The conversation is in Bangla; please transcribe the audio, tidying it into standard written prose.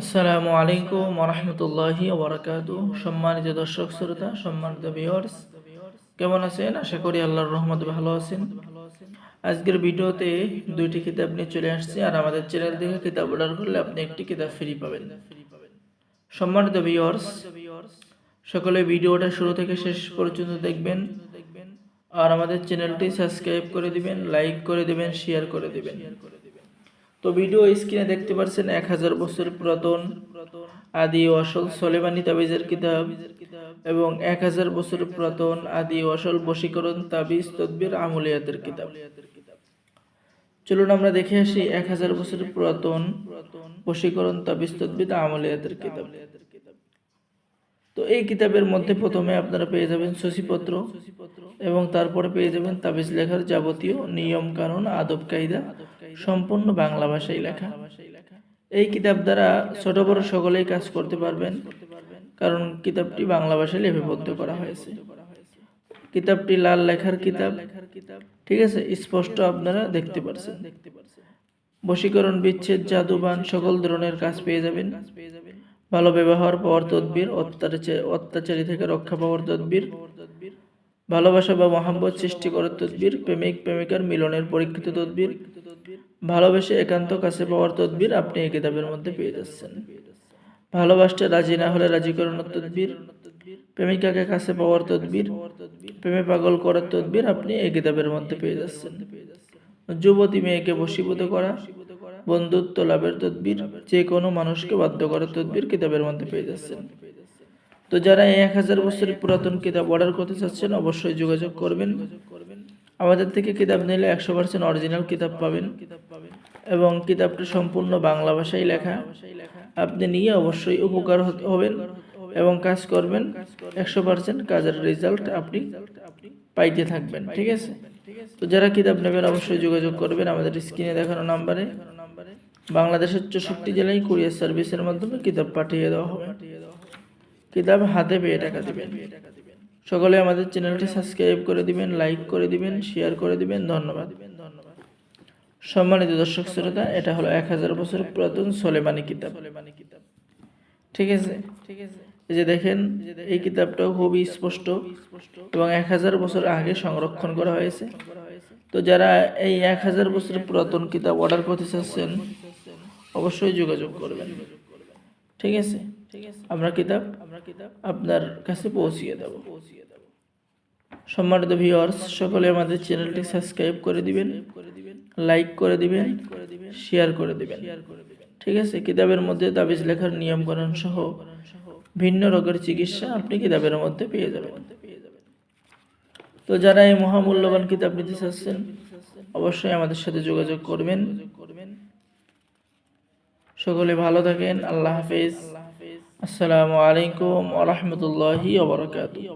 আসসালামু আলাইকুম ওয়া রাহমাতুল্লাহি ওয়া বারাকাতুহু। সম্মানিত দর্শক শ্রোতা, সম্মানিত ভিউয়ার্স, কেমন আছেন? আশা করি আল্লাহর রহমতে ভালো আছেন। আজকের ভিডিওতে দুইটি কিতাব নিয়ে চলে আসছি, আর আমাদের চ্যানেল থেকে কিতাব অর্ডার করলে আপনি একটি কিতাব ফ্রি পাবেন। সম্মানিত ভিউয়ার্স, সকলে ভিডিওটা শুরু থেকে শেষ পর্যন্ত দেখবেন, আর আমাদের চ্যানেলটি সাবস্ক্রাইব করে দিবেন, লাইক করে দিবেন, শেয়ার করে দিবেন। তো ভিডিও স্ক্রিনে দেখতে পাচ্ছেন 1000 বছর পুরাতন আদি ও আসল সোলেমানি তাবিজের কিতাব এবং 1000 বছর পুরাতন আদি ও আসল বশীকরণ তাবিজ তদবির আমলিয়াতের কিতাব। চলুন আমরা দেখে আসি 1000 বছর পুরাতন বশীকরণ তাবিজ তদবির আমলিয়াতের কিতাব। তো এই কিতাবের মধ্যে প্রথমে আপনারা পেয়ে যাবেন সূচিপত্র এবং তারপরে পেয়ে যাবেন তাবিজ লেখার যাবতীয় নিয়ম কানুন আদব কায়দা, সম্পূর্ণ বাংলা ভাষায় লেখা। এই কিতাব দ্বারা ছোট বড় সকলেই কাজ করতে পারবেন, কারণ কিতাবটি বাংলা ভাষায় লিপিবদ্ধ করা হয়েছে। কিতাবটি লাল লেখার কিতাব, ঠিক আছে, স্পষ্ট আপনারা দেখতে পাচ্ছেন। বশীকরণ, বিচ্ছেদ, জাদুবান সকল ধরনের কাজ পেয়ে যাবেন। ভালো ব্যবহার পাওয়ার তদবির, অত্যাচারী থেকে রক্ষা পাওয়ার তদবির, ভালোবাসা বা মহাব্বত সৃষ্টি করার তদবির, প্রেমিক প্রেমিকার মিলনের পরীক্ষিত তদবির, ভালোবেসে একান্ত কাছে পাওয়ার তদবির আপনি এই কিতাবের মধ্যে পেয়ে যাচ্ছেন। ভালোবাসতে রাজি না হলে রাজি করানোর তদবির, প্রেমিকাকে কাছে পাওয়ার তদবির, প্রেমে পাগল করার তদবির আপনি এই কিতাবের মধ্যে পেয়ে যাচ্ছেন। যুবতী মেয়েকে বশীভূত করা, বন্ধুত্ব লাভের তদবির, যে কোনো মানুষকে বাধ্য করার তদবির কিতাবের মধ্যে পেয়ে যাচ্ছেন। তো যারা এই 1000 বছরের পুরাতন কিতাব অর্ডার করতে চাচ্ছেন অবশ্যই যোগাযোগ করবেন। আমাদের থেকে কিতাব নিলে 100% অরিজিনাল কিতাব পাবেন এবং কিতাবটা সম্পূর্ণ বাংলা ভাষায় লেখা। আপনি নিয়ে অবশ্যই উপকার হবেন এবং কাজ করবেন, 100% কাজের রেজাল্ট আপনি পাইতে থাকবেন। ঠিক আছে, তো যারা কিতাব নেবেন অবশ্যই যোগাযোগ করবেন আমাদের স্ক্রিনে দেখানো নাম্বারে। বাংলাদেশের 64 জেলায় কুরিয়ার সার্ভিসের মাধ্যমে কিতাব পাঠিয়ে দেওয়া হবে। কিতাব হাতে পেয়ে টাকা দিবেন। সকলে আমাদের চ্যানেলটি সাবস্ক্রাইব করে দিবেন, লাইক করে দিবেন, শেয়ার করে দিবেন। ধন্যবাদ। সম্মানিত দর্শক শ্রোতা, এটা হলো 1000 বছর পুরাতন সোলেমানি কিতাব। ঠিক আছে, এই যে দেখেন, এই কিতাবটাও খুবই স্পষ্ট এবং 1000 বছর আগে সংরক্ষণ করা হয়েছে। তো যারা এই 1000 বছর পুরাতন কিতাব অর্ডার করতে চাচ্ছেন অবশ্যই যোগাযোগ করবেন। ঠিক আছে, আমরা কিতাব আপনার কাছে পৌঁছিয়ে দেব। সম্মানিত ভিউয়ার্স, সকলে আমাদের চ্যানেলটি সাবস্ক্রাইব করে দিবেন, লাইক করে দিবেন, শেয়ার করে দিবেন। ঠিক আছে, কিতাবের মধ্যে তাবিজ লেখার নিয়ম কানুন সহ ভিন্ন রোগের চিকিৎসা আপনি কিতাবের মধ্যে পেয়ে যাবেন। তো যারা এই মহামূল্যবান কিতাব নিতে চাচ্ছেন অবশ্যই আমাদের সাথে যোগাযোগ করবেন। সকলে ভালো থাকেন। আল্লাহ হাফেজ। আসসালামু আলাইকুম ওয়া রাহমাতুল্লাহি ওয়া বারাকাতুহু।